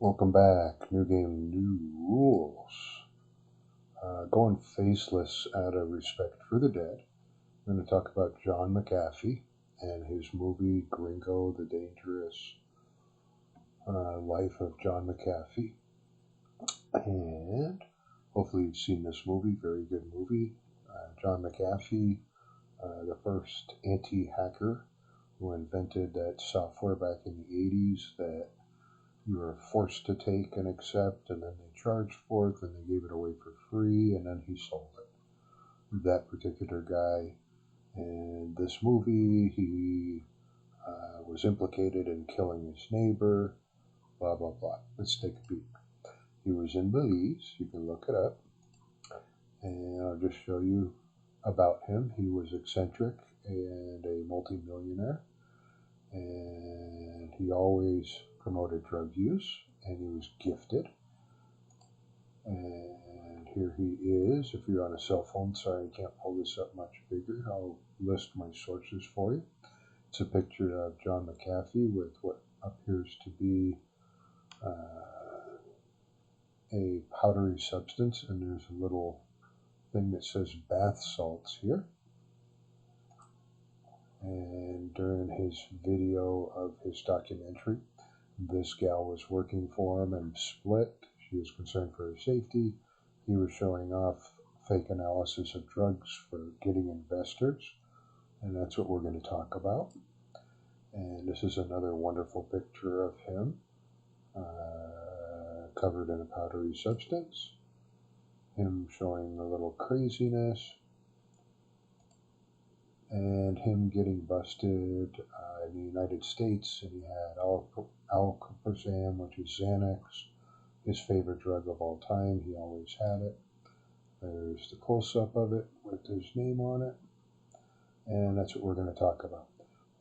Welcome back. New game, new rules. Going faceless out of respect for the dead. We're going to talk about John Mcafee and his movie Gringo, the Dangerous Life of John Mcafee. And hopefully you've seen this movie, very good movie. John Mcafee, the first anti-hacker who invented that software back in the 80s that you were forced to take and accept, and then they charged for it, then they gave it away for free, and then he sold it. That particular guy. In this movie, he was implicated in killing his neighbor, blah, blah, blah. Let's take a peek. He was in Belize. You can look it up. And I'll just show you about him. He was eccentric and a multimillionaire. And he always promoted drug use. And he was gifted. And here he is. If you're on a cell phone, sorry I can't pull this up much bigger. I'll list my sources for you. It's a picture of John Mcafee with what appears to be a powdery substance, and there's a little thing that says bath salts here. And during his video of his documentary, this gal was working for him and split. She was concerned for her safety. He was showing off fake analysis of drugs for getting investors, and that's what we're going to talk about. And this is another wonderful picture of him covered in a powdery substance. Him showing a little craziness, and him getting busted in the United States. And he had alakazam, which is Xanax, his favorite drug of all time. He always had it. There's the close-up of it with his name on it. And that's what we're going to talk about.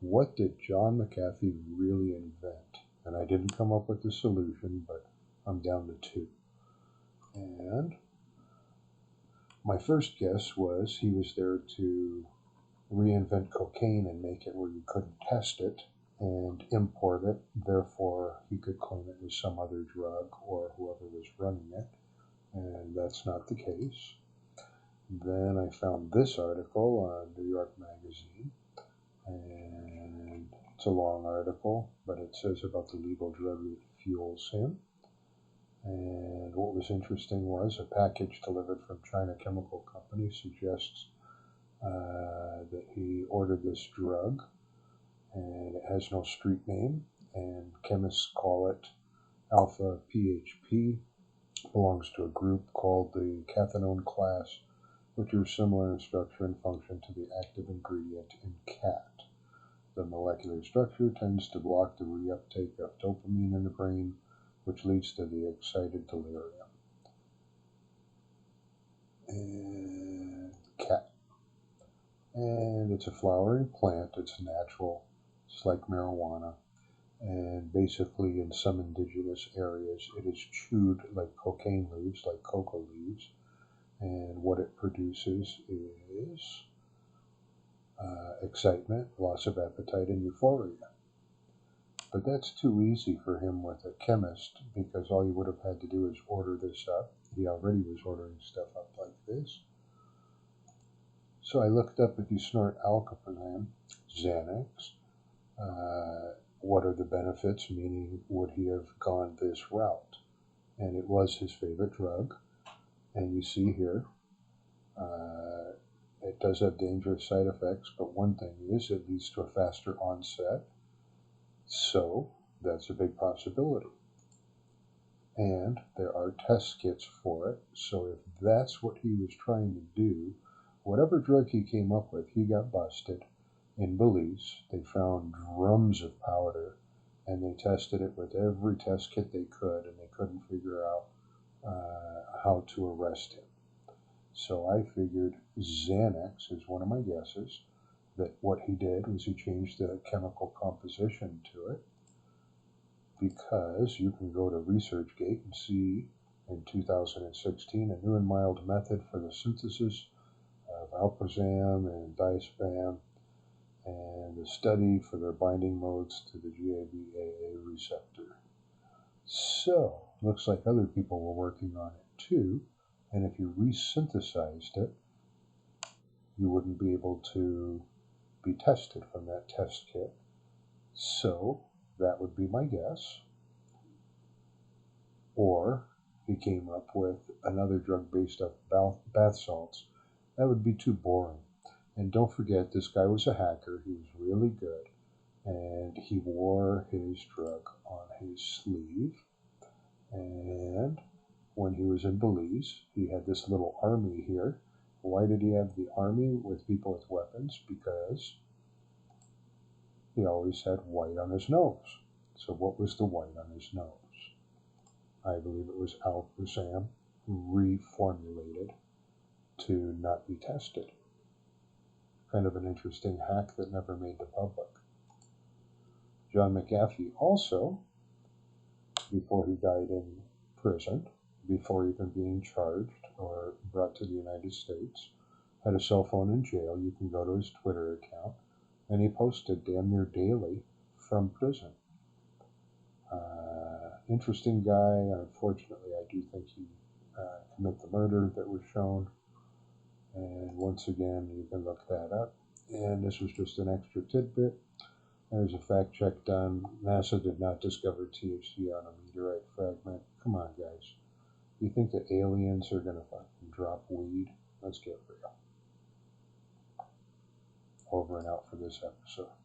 What did John Mcafee really invent? And I didn't come up with the solution, but I'm down to two. And my first guess was he was there to reinvent cocaine and make it where you couldn't test it and import it. Therefore, he could claim it was some other drug or whoever was running it. And that's not the case. Then I found this article on New York Magazine, and it's a long article, but it says about the legal drug that fuels him. And what was interesting was a package delivered from China Chemical Company suggests that he ordered this drug, and it has no street name, and chemists call it alpha PHP. Belongs to a group called the cathinone class, which are similar in structure and function to the active ingredient in cat. The molecular structure tends to block the reuptake of dopamine in the brain, which leads to the excited delirium. And cat. And it's a flowering plant. It's natural. It's like marijuana. And basically, in some indigenous areas, it is chewed like cocaine leaves, like coca leaves. And what it produces is excitement, loss of appetite, and euphoria. But that's too easy for him with a chemist, because all you would have had to do is order this up. He already was ordering stuff up like this. So I looked up, if you snort alakazam, Xanax, what are the benefits, meaning would he have gone this route? And it was his favorite drug. And you see here, it does have dangerous side effects, but one thing is it leads to a faster onset. So that's a big possibility. And there are test kits for it. So if that's what he was trying to do, whatever drug he came up with, he got busted in Belize. They found drums of powder, and they tested it with every test kit they could, and they couldn't figure out how to arrest him. So I figured Xanax is one of my guesses, that what he did was he changed the chemical composition to it, because you can go to ResearchGate and see in 2016 a new and mild method for the synthesis of alprazolam and diazepam, and the study for their binding modes to the GABAA receptor. So, looks like other people were working on it too. And if you resynthesized it, you wouldn't be able to be tested from that test kit. So, that would be my guess. Or he came up with another drug based off bath salts. That would be too boring. And don't forget, this guy was a hacker. He was really good. And he wore his drug on his sleeve. And when he was in Belize, he had this little army here. Why did he have the army with people with weapons? Because he always had white on his nose. So what was the white on his nose? I believe it was alakazam reformulated to not be tested. Kind of an interesting hack that never made the public. John Mcafee also, before he died in prison, before even being charged or brought to the United States, had a cell phone in jail. You can go to his Twitter account, and he posted damn near daily from prison. Interesting guy. Unfortunately, I do think he committed the murder that was shown. And once again, you can look that up. And this was just an extra tidbit. There's a fact check done. NASA did not discover THC on a meteorite fragment. Come on, guys. You think the aliens are going to fucking drop weed? Let's get real. Over and out for this episode.